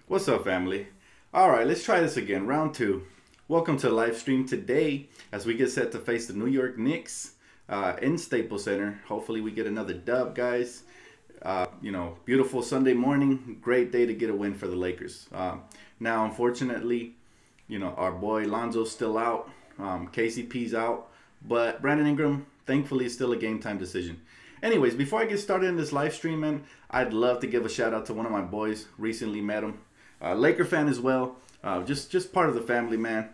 What's up, family? All right, let's try this again. Round two. Welcome to the live stream today as we get set to face the New York Knicks in Staples Center. Hopefully, we get another dub, guys. Beautiful Sunday morning. Great day to get a win for the Lakers. Now, unfortunately, our boy Lonzo's still out. KCP's out. But Brandon Ingram, thankfully, is still a game time decision. Anyways, before I get started in this live stream, man, I'd love to give a shout out to one of my boys. Recently met him. Laker fan as well. Just part of the family, man.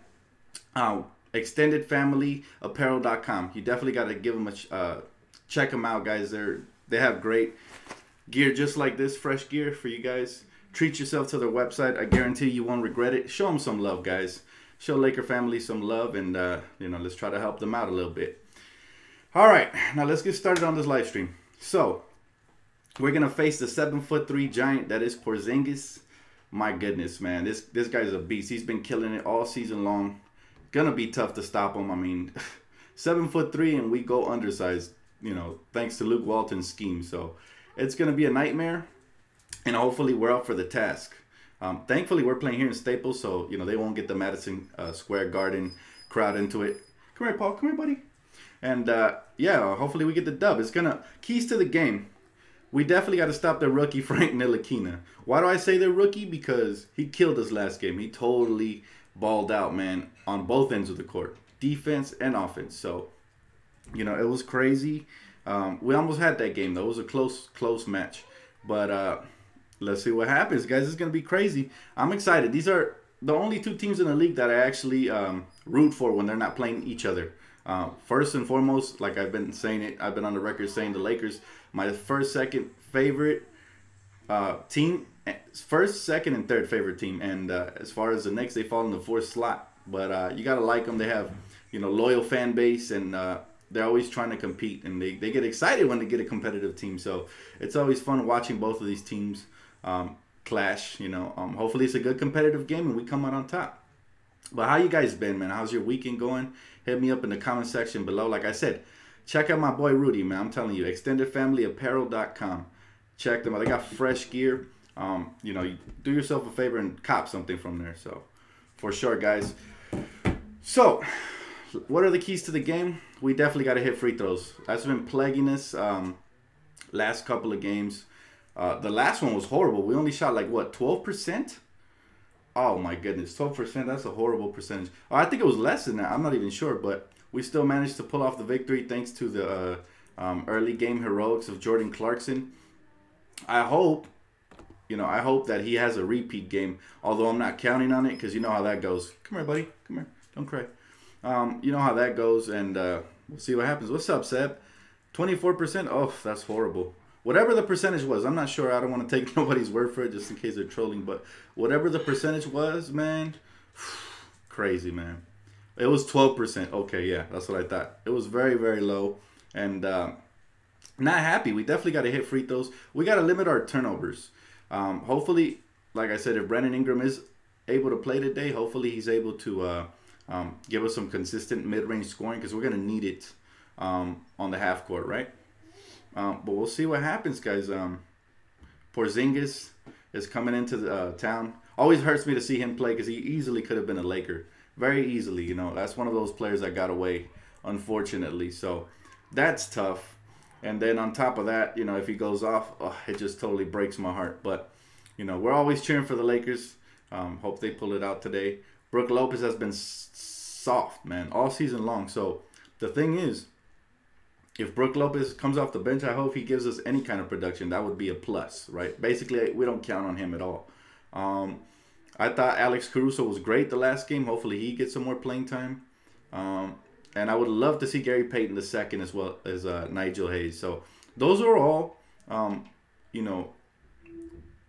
Extendedfamilyapparel.com. You definitely got to give them a check them out, guys. They have great gear just like this, fresh gear for you guys. Treat yourself to their website. I guarantee you won't regret it. Show them some love, guys. Show Laker family some love, and let's try to help them out a little bit. All right, now let's get started on this live stream. So we're gonna face the 7'3" giant that is Porzingis. My goodness, man, this guy's a beast. He's been killing it all season long. Gonna be tough to stop him. I mean, 7'3" and we go undersized. Thanks to Luke Walton's scheme. So it's gonna be a nightmare, and hopefully we're up for the task. Thankfully, we're playing here in Staples, so they won't get the Madison Square Garden crowd into it. Come here, Paul. Come here, buddy. And hopefully we get the dub. It's keys to the game. We definitely got to stop the rookie Frank Ntilikina. Why do I say the rookie? Because he killed us last game. He totally balled out, man, on both ends of the court, defense and offense. So, it was crazy. We almost had that game though. It was a close match. But let's see what happens, guys. It's gonna be crazy. I'm excited. These are the only two teams in the league that I actually root for when they're not playing each other. First and foremost, like I've been saying it, I've been on the record saying the Lakers, my second favorite team, first, second, and third favorite team. And as far as the Knicks, they fall in the fourth slot. But you gotta like them. They have loyal fan base, and they're always trying to compete, and they get excited when they get a competitive team. So it's always fun watching both of these teams clash. Hopefully it's a good competitive game and we come out on top. But how you guys been, man? How's your weekend going? Hit me up in the comment section below. Like I said, check out my boy Rudy, man. I'm telling you, extendedfamilyapparel.com. Check them out. They got fresh gear. You do yourself a favor and cop something from there. So, for sure, guys. So, what are the keys to the game? We definitely got to hit free throws. That's been plaguing us last couple of games. The last one was horrible. We only shot like, what, 12%? Oh my goodness, 12%, that's a horrible percentage. Oh, I think it was less than that. I'm not even sure, but we still managed to pull off the victory thanks to the early game heroics of Jordan Clarkson. I hope that he has a repeat game, although I'm not counting on it because you know how that goes. Come here, buddy. Come here. Don't cry. You know how that goes, and we'll see what happens. What's up, Seb? 24%? Oh, that's horrible. Whatever the percentage was, I'm not sure. I don't want to take nobody's word for it just in case they're trolling. But whatever the percentage was, man, crazy, man. It was 12%. Okay, yeah, that's what I thought. It was very, very low. And not happy. We definitely got to hit free throws. We got to limit our turnovers. Hopefully, like I said, if Brandon Ingram is able to play today, hopefully he's able to give us some consistent mid-range scoring because we're going to need it on the half court, right? But we'll see what happens, guys. Porzingis is coming into the town. Always hurts me to see him play because he easily could have been a Laker. Very easily, That's one of those players that got away, unfortunately. So that's tough. And then on top of that, if he goes off, it just totally breaks my heart. But, we're always cheering for the Lakers. Hope they pull it out today. Brook Lopez has been soft, man, all season long. So the thing is, if Brook Lopez comes off the bench, I hope he gives us any kind of production. That would be a plus, right? Basically, we don't count on him at all. I thought Alex Caruso was great the last game. Hopefully, he gets some more playing time. And I would love to see Gary Payton II as well as Nigel Hayes. So those are all,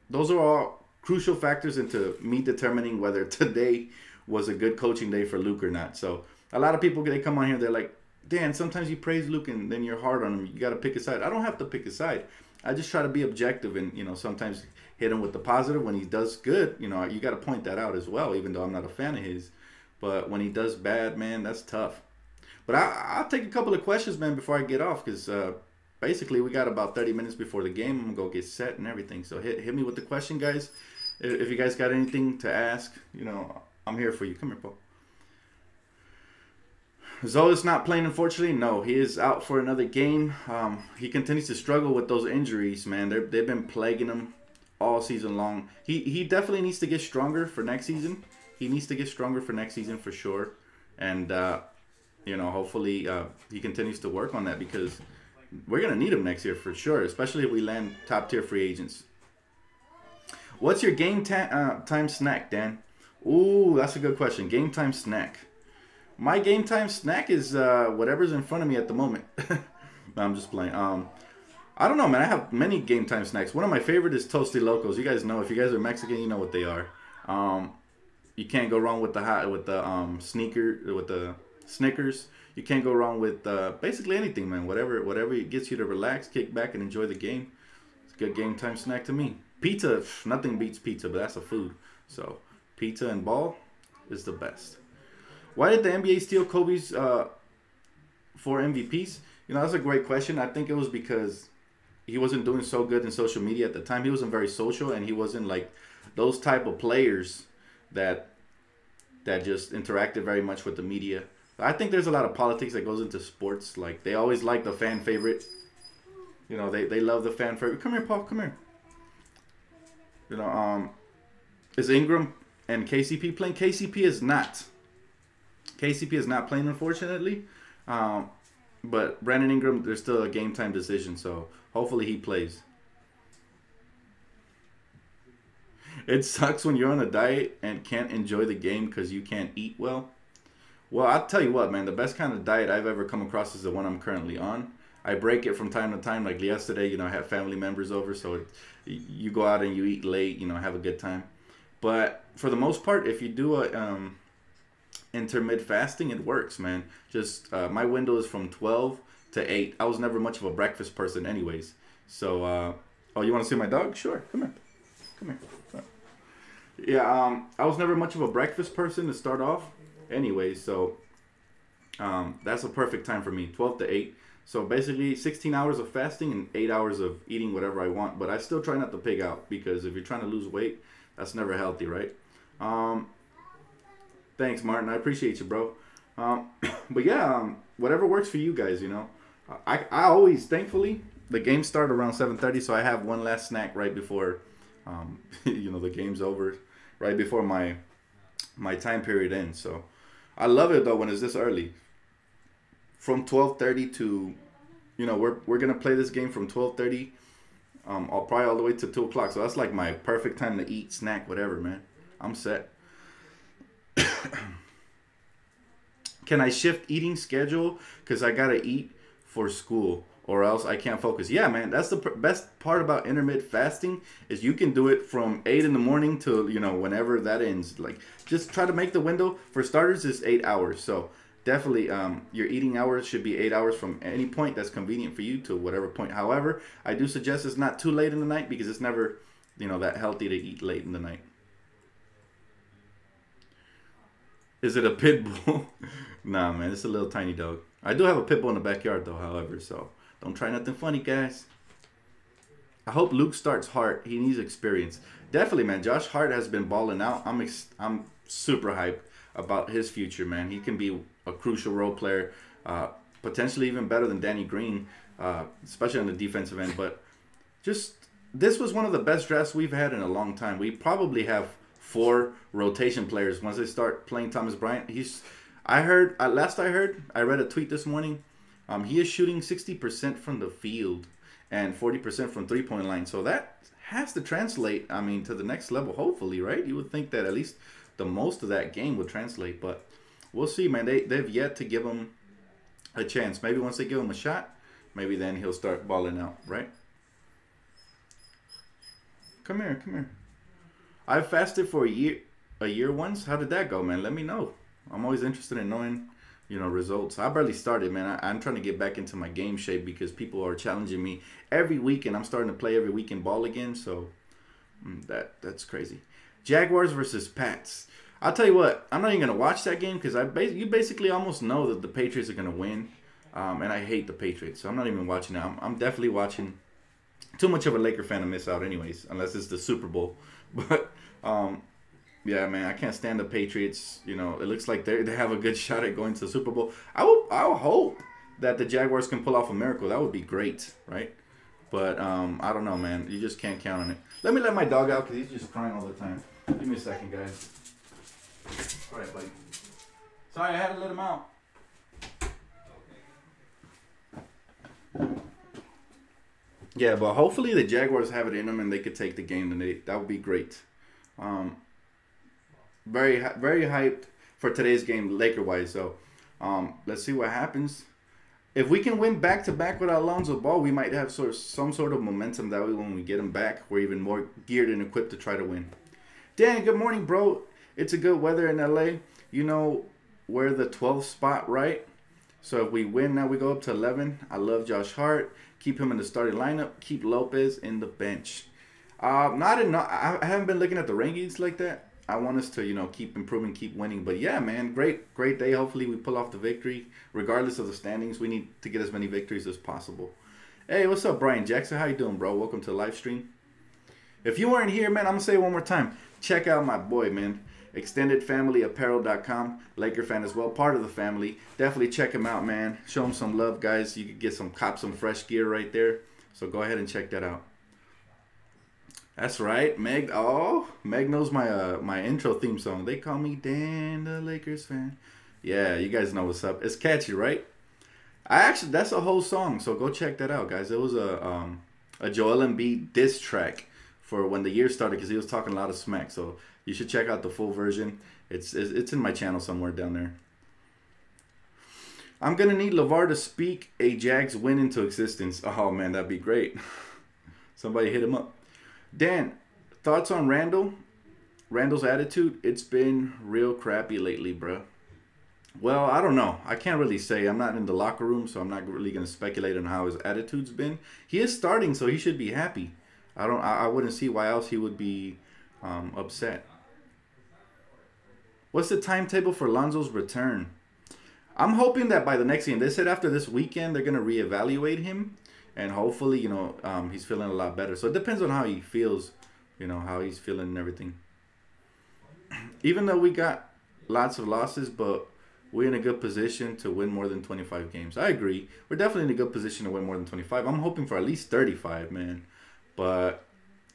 those are all crucial factors into me determining whether today was a good coaching day for Luke or not. So a lot of people, they come on here, they're like, Dan, sometimes you praise Luke and then you're hard on him. You got to pick a side. I don't have to pick a side. I just try to be objective and, sometimes hit him with the positive. When he does good, you got to point that out as well, even though I'm not a fan of his. But when he does bad, man, that's tough. But I'll take a couple of questions, man, before I get off because basically we got about 30 minutes before the game. I'm going to go get set and everything. So hit me with the question, guys. If you guys got anything to ask, you know, I'm here for you. Come here, Paul. Zoe's not playing, unfortunately. No, he is out for another game. He continues to struggle with those injuries, man. They've been plaguing him all season long. He definitely needs to get stronger for next season. He needs to get stronger for next season for sure. And, you know, hopefully he continues to work on that because we're going to need him next year for sure, especially if we land top-tier free agents. What's your game time snack, Dan? Ooh, that's a good question. Game time snack. My game time snack is whatever's in front of me at the moment. No, I'm just playing. I don't know, man. I have many game time snacks. One of my favorite is Toasty Locos. You guys know. If you guys are Mexican, you know what they are. You can't go wrong with the Snickers. You can't go wrong with basically anything, man. Whatever gets you to relax, kick back, and enjoy the game. It's a good game time snack to me. Pizza, nothing beats pizza, but that's a food. So pizza and ball is the best. Why did the NBA steal Kobe's 4 MVPs? You know, that's a great question. I think it was because he wasn't doing so good in social media at the time. He wasn't very social, and he wasn't like those type of players that just interacted very much with the media. I think there's a lot of politics that goes into sports. Like, they always like the fan favorite. You know, they love the fan favorite. Come here, Paul. Come here. You know, is Ingram and KCP playing? KCP is not. KCP is not playing, unfortunately. But Brandon Ingram, there's still a game time decision, so hopefully he plays. It sucks when you're on a diet and can't enjoy the game because you can't eat well. Well, I'll tell you what, man. The best kind of diet I've ever come across is the one I'm currently on. I break it from time to time. Like yesterday, you know, I have family members over, so you go out and you eat late, you know, have a good time. But for the most part, if you do a intermittent fasting, it works, man. Just my window is from 12 to 8. I was never much of a breakfast person anyways. So, oh, you want to see my dog? Sure. Come here. Come here. Yeah, I was never much of a breakfast person to start off anyways. So, that's a perfect time for me, 12 to 8. So, basically, 16 hours of fasting and 8 hours of eating whatever I want. But I still try not to pig out because if you're trying to lose weight, that's never healthy, right? Thanks, Martin. I appreciate you, bro. But yeah, whatever works for you guys, you know. I always, thankfully, the games start around 7:30, so I have one last snack right before, you know, the game's over, right before my time period ends. So I love it though when it's this early. From 12:30 to, you know, we're gonna play this game from 12:30. I'll probably all the way to 2 o'clock. So that's like my perfect time to eat, snack, whatever, man. I'm set. Can I shift eating schedule? Because I got to eat for school or else I can't focus. Yeah, man. That's the best part about intermittent fasting is you can do it from 8 in the morning to, you know, whenever that ends. Like, just try to make the window. For starters, is 8 hours. So, definitely, your eating hours should be 8 hours from any point that's convenient for you to whatever point. However, I do suggest it's not too late in the night because it's never, you know, that healthy to eat late in the night. Is it a pit bull? Nah, man, it's a little tiny dog. I do have a pit bull in the backyard, though, however, so don't try nothing funny, guys. I hope Luke starts Hart. He needs experience. Definitely, man. Josh Hart has been balling out. I'm super hyped about his future, man. He can be a crucial role player, potentially even better than Danny Green, especially on the defensive end. But just this was one of the best drafts we've had in a long time. We probably have 4 rotation players once they start playing Thomas Bryant. I heard, I read a tweet this morning. He is shooting 60% from the field and 40% from three-point line. So that has to translate, I mean, to the next level, hopefully, right? You would think that at least the most of that game would translate, but we'll see, man. They've yet to give him a chance. Maybe once they give him a shot, maybe then he'll start balling out, right? Come here, come here. I fasted for a year once. How did that go, man? Let me know. I'm always interested in knowing, you know, results. I barely started, man. I'm trying to get back into my game shape because people are challenging me every week, and I'm starting to play every week in ball again. So that's crazy. Jaguars versus Pats. I'll tell you what. I'm not even gonna watch that game because you basically almost know that the Patriots are gonna win, and I hate the Patriots, so I'm not even watching it. I'm definitely watching. Too much of a Laker fan to miss out, anyways, unless it's the Super Bowl. But yeah, man, I can't stand the Patriots. You know, it looks like they have a good shot at going to the Super Bowl. I'll hope that the Jaguars can pull off a miracle. That would be great, right? But I don't know, man. You just can't count on it. Let me let my dog out because he's just crying all the time. Give me a second, guys. All right, buddy. Sorry, I had to let him out. Yeah, but hopefully the Jaguars have it in them and they could take the game today. That would be great. Very hyped for today's game, Laker-wise. So let's see what happens. If we can win back-to-back without Alonzo Ball, we might have some sort of momentum. That way when we get him back, we're even more geared and equipped to try to win. Dan, good morning, bro. It's a good weather in LA. You know, we're the 12th spot, right? So if we win, now we go up to 11. I love Josh Hart. Keep him in the starting lineup. Keep Lopez in the bench. I haven't been looking at the rankings like that. I want us to, you know, keep improving, keep winning. But yeah, man, great day. Hopefully we pull off the victory. Regardless of the standings, we need to get as many victories as possible. Hey, what's up, Brian Jackson? How you doing, bro? Welcome to the live stream. If you weren't here, man, I'm going to say it one more time. Check out my boy, man. ExtendedFamilyApparel.com. Laker fan as well, part of the family. Definitely check him out, man. Show him some love, guys. You can cop some fresh gear right there. So go ahead and check that out. That's right, Meg. Oh, Meg knows my intro theme song. They call me Dan, the Lakers fan. Yeah, you guys know what's up. It's catchy, right? That's a whole song. So go check that out, guys. It was a Joel Embiid diss track for when the year started because he was talking a lot of smack. So you should check out the full version. It's in my channel somewhere down there. I'm gonna need LeVar to speak a Jags win into existence. Oh man, that'd be great. Somebody hit him up. Dan, thoughts on Randall? Randall's attitude? It's been real crappy lately, bruh. Well, I don't know. I can't really say. I'm not in the locker room, so I'm not really going to speculate on how his attitude's been. He is starting, so he should be happy. I wouldn't see why else he would be upset. What's the timetable for Lonzo's return? I'm hoping that by the next game, they said after this weekend, they're going to reevaluate him. And hopefully, you know, he's feeling a lot better. So it depends on how he feels, you know, how he's feeling and everything. Even though we got lots of losses, but we're in a good position to win more than 25 games. I agree. We're definitely in a good position to win more than 25. I'm hoping for at least 35, man. But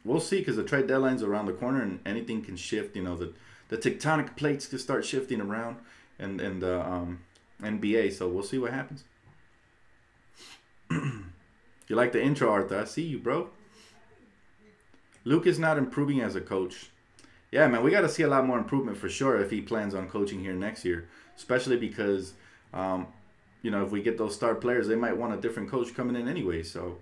we'll see because the trade deadline's around the corner and anything can shift. You know, the tectonic plates can start shifting around and the NBA. So we'll see what happens. You like the intro, Arthur? I see you, bro. Luke is not improving as a coach. Yeah, man, we got to see a lot more improvement for sure if he plans on coaching here next year. Especially because, you know, if we get those star players, they might want a different coach coming in anyway. So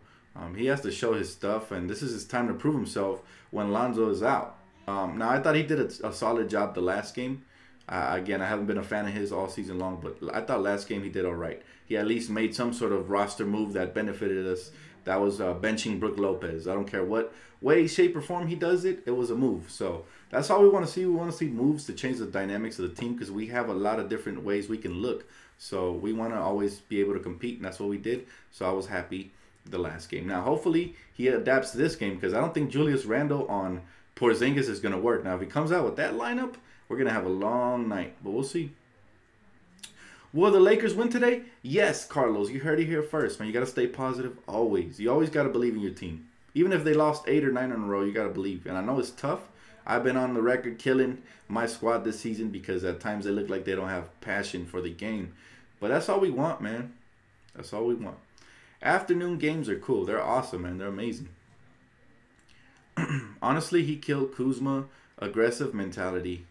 he has to show his stuff, and this is his time to prove himself when Lonzo is out. Now, I thought he did a solid job the last game. Again, I haven't been a fan of his all season long, but I thought last game he did all right. He at least made some sort of roster move that benefited us. That was benching Brook Lopez. I don't care what way, shape, or form he does it. It was a move. So that's all we want to see. We want to see moves to change the dynamics of the team because we have a lot of different ways we can look. So we want to always be able to compete, and that's what we did. So I was happy the last game. Now, hopefully, he adapts to this game because I don't think Julius Randle on Porzingis is going to work. Now, if he comes out with that lineup, we're going to have a long night, but we'll see. Will the Lakers win today? Yes, Carlos. You heard it here first, man. You got to stay positive always. You always got to believe in your team. Even if they lost 8 or 9 in a row, you got to believe. And I know it's tough. I've been on the record killing my squad this season because at times they look like they don't have passion for the game. But that's all we want, man. That's all we want. Afternoon games are cool. They're awesome, man. They're amazing. Honestly, he killed Kuzma. Aggressive mentality.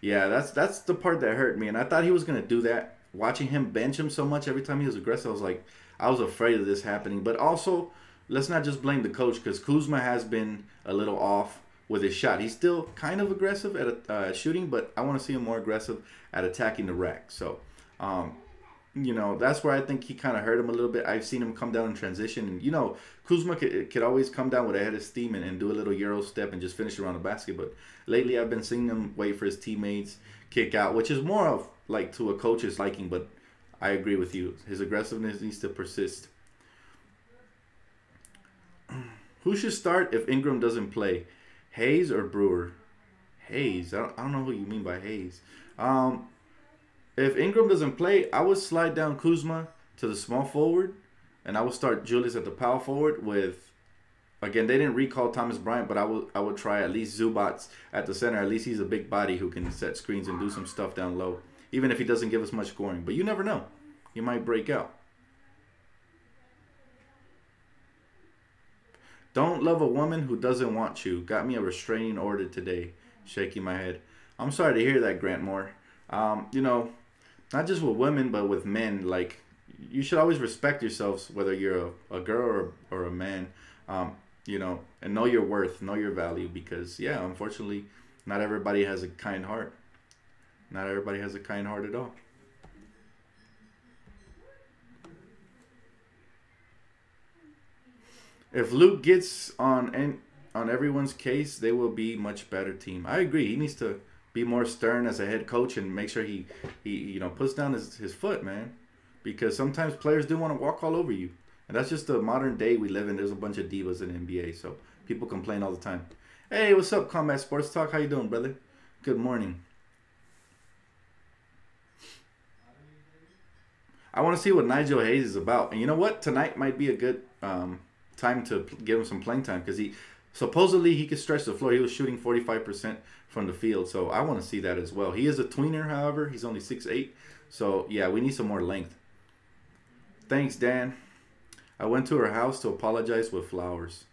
Yeah, that's the part that hurt me. And I thought he was going to do that. Watching him bench him so much every time he was aggressive, I was afraid of this happening. But also, let's not just blame the coach because Kuzma has been a little off with his shot. He's still kind of aggressive at shooting, but I want to see him more aggressive at attacking the rack. So, you know, that's where I think he kind of hurt him a little bit. I've seen him come down in transition. And, you know, Kuzma could always come down with a head of steam and do a little Euro step and just finish around the basket. But lately I've been seeing him wait for his teammates, kick out, which is more of like to a coach's liking. But I agree with you. His aggressiveness needs to persist. Who should start if Ingram doesn't play? Hayes or Brewer? Hayes. I don't know who you mean by Hayes. If Ingram doesn't play, I would slide down Kuzma to the small forward, and I would start Julius at the power forward with. Again, they didn't recall Thomas Bryant, but I would try at least Zubats at the center. At least he's a big body who can set screens and do some stuff down low, even if he doesn't give us much scoring. But you never know. He might break out. Don't love a woman who doesn't want you. Got me a restraining order today. Shaking my head. I'm sorry to hear that, Grant Moore. You know, not just with women, but with men. Like, you should always respect yourselves, whether you're a girl or a man. You know, and know your worth, know your value, because yeah, unfortunately, not everybody has a kind heart. Not everybody has a kind heart at all. If Luke gets on everyone's case, they will be much better team. I agree. He needs to be more stern as a head coach and make sure he you know, puts down his foot, man, because sometimes players do want to walk all over you. And that's just the modern day we live in. There's a bunch of divas in the NBA, so people complain all the time. Hey, what's up, Combat Sports Talk? How you doing, brother? Good morning. I want to see what Nigel Hayes is about. And you know what? Tonight might be a good time to give him some playing time, because supposedly he could stretch the floor. He was shooting 45% from the field, so I want to see that as well. He is a tweener, however. He's only 6'8", so yeah, we need some more length. Thanks, Dan. I went to her house to apologize with flowers.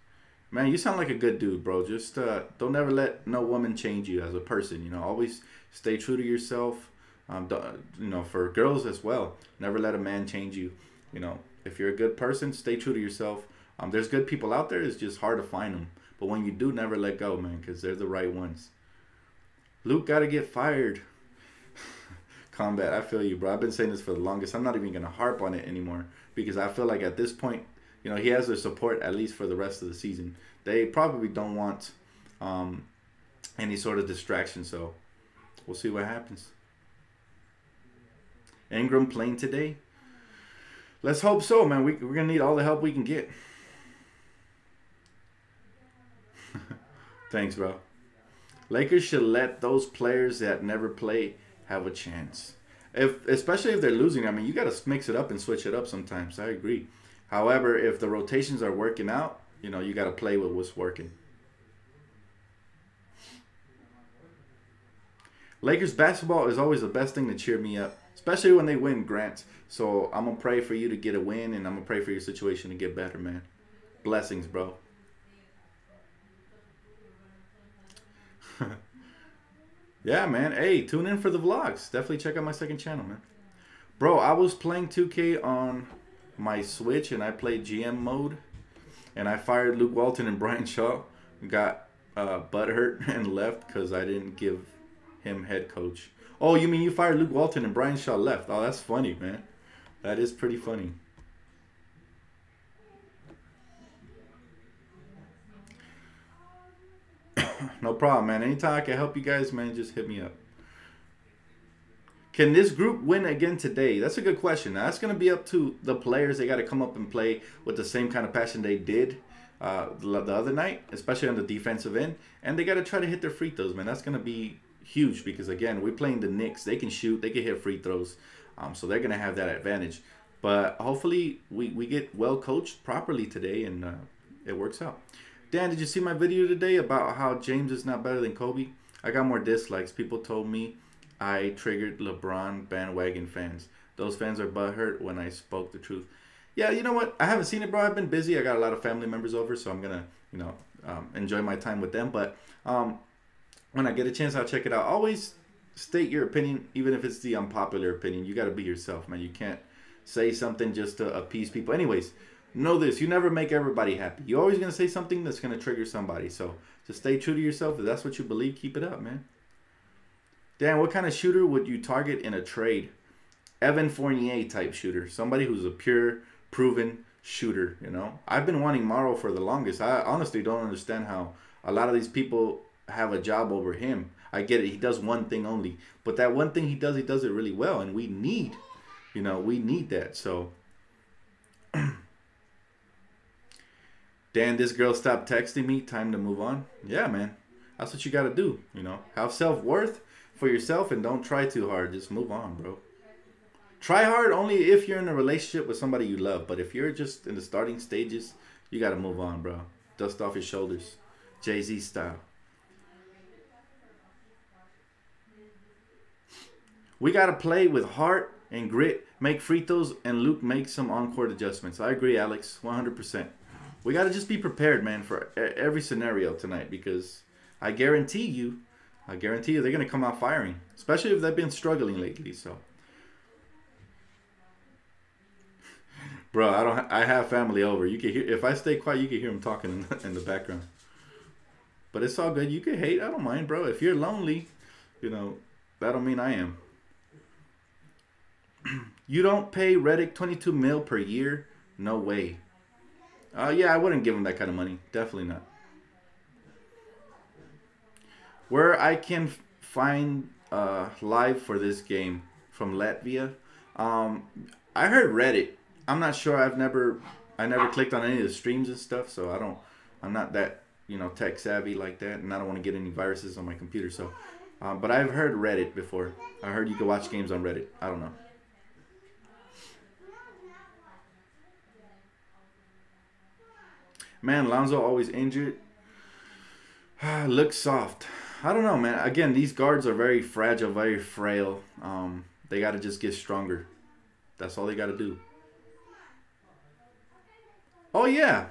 Man, you sound like a good dude, bro. Just don't ever let no woman change you as a person. You know, always stay true to yourself. You know, for girls as well, never let a man change you. You know, if you're a good person, stay true to yourself. There's good people out there. It's just hard to find them. But when you do, never let go, man, because they're the right ones. Luke got to get fired. Combat, I feel you, bro. I've been saying this for the longest. I'm not even going to harp on it anymore, because I feel like at this point, you know, he has their support at least for the rest of the season. They probably don't want any sort of distraction, so we'll see what happens. Ingram playing today? Let's hope so, man. We're going to need all the help we can get. Thanks, bro. Lakers should let those players that never play have a chance. Especially if they're losing. I mean, you got to mix it up and switch it up sometimes. I agree. However, if the rotations are working out, you know, you got to play with what's working. Lakers basketball is always the best thing to cheer me up, especially when they win, Grant. So I'm going to pray for you to get a win, and I'm going to pray for your situation to get better, man. Blessings, bro. Yeah, man. Hey, tune in for the vlogs. Definitely check out my second channel, man. Bro, I was playing 2K on my Switch, and I played GM mode, and I fired Luke Walton and Brian Shaw. Got butthurt and left because I didn't give him head coach. Oh, you mean you fired Luke Walton and Brian Shaw left? Oh, that's funny, man. That is pretty funny. No problem, man. Anytime I can help you guys, man, just hit me up. Can this group win again today? That's a good question. Now, that's going to be up to the players. They got to come up and play with the same kind of passion they did the other night, especially on the defensive end. And they got to try to hit their free throws, man. That's going to be huge because, again, we're playing the Knicks. They can shoot. They can hit free throws. So they're going to have that advantage. But hopefully we get well coached properly today and it works out. Dan, did you see my video today about how James is not better than Kobe? I got more dislikes. People told me I triggered LeBron bandwagon fans. Those fans are butthurt when I spoke the truth. Yeah, you know what? I haven't seen it, bro. I've been busy. I got a lot of family members over, so I'm going to, enjoy my time with them. But when I get a chance, I'll check it out. Always state your opinion, even if it's the unpopular opinion. You got to be yourself, man. You can't say something just to appease people. Anyways, know this. You never make everybody happy. You're always going to say something that's going to trigger somebody. So just stay true to yourself. If that's what you believe, keep it up, man. Dan, what kind of shooter would you target in a trade? Evan Fournier type shooter. Somebody who's a pure, proven shooter, you know. I've been wanting Morrow for the longest. I honestly don't understand how a lot of these people have a job over him. I get it. He does one thing only. But that one thing he does it really well. And we need, we need that. So Dan, this girl stopped texting me. Time to move on. Yeah, man. That's what you got to do, you know. Have self-worth for yourself and don't try too hard. Just move on, bro. Try hard only if you're in a relationship with somebody you love. But if you're just in the starting stages, you got to move on, bro. Dust off your shoulders. Jay-Z style. We got to play with heart and grit. Make free throws and Luke make some on-court adjustments. I agree, Alex. 100%. We got to just be prepared, man, for every scenario tonight. Because I guarantee you they're going to come out firing. Especially if they've been struggling lately, so. Bro, I have family over. You can hear, if I stay quiet, you can hear them talking in the background. But it's all good. You can hate. I don't mind, bro. If you're lonely, you know, that don't mean I am. You don't pay Redick 22 mil per year? No way. Yeah, I wouldn't give him that kind of money. Definitely not. Where I can find live for this game from Latvia. I heard Reddit. I'm not sure. I never clicked on any of the streams and stuff, so I'm not that, you know, tech savvy like that, and I don't want to get any viruses on my computer. So, but I've heard Reddit before. I heard you can watch games on Reddit. I don't know. Man, Lonzo always injured. Looks soft. I don't know, man. Again, these guards are very fragile, very frail. They got to just get stronger. That's all they got to do. Oh, yeah.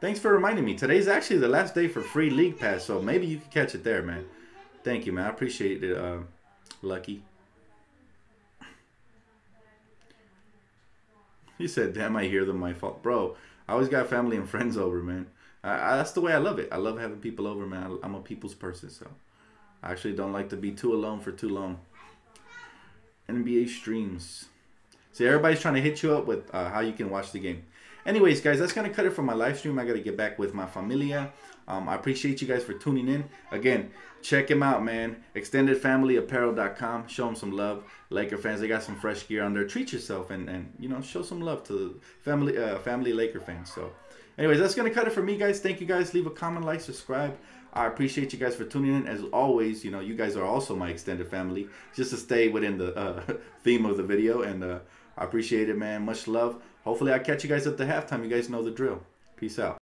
Thanks for reminding me. Today's actually the last day for free League Pass, so maybe you can catch it there, man. Thank you, man. I appreciate it, Lucky. He said, damn, I hear them, my fault. Bro, I always got family and friends over, man. That's the way I love it. I love having people over, man. I'm a people's person, so I actually don't like to be too alone for too long. NBA streams. See, everybody's trying to hit you up with how you can watch the game. Anyways, guys, that's going to cut it for my live stream. I got to get back with my familia. I appreciate you guys for tuning in. Again, check him out, man. ExtendedFamilyApparel.com. Show them some love. Laker fans, they got some fresh gear on there. Treat yourself and you know, show some love to the family Laker fans. So, anyways, that's going to cut it for me, guys. Thank you, guys. Leave a comment, like, subscribe. I appreciate you guys for tuning in. As always, you know, you guys are also my extended family. Just to stay within the theme of the video. And I appreciate it, man. Much love. Hopefully, I'll catch you guys at the halftime. You guys know the drill. Peace out.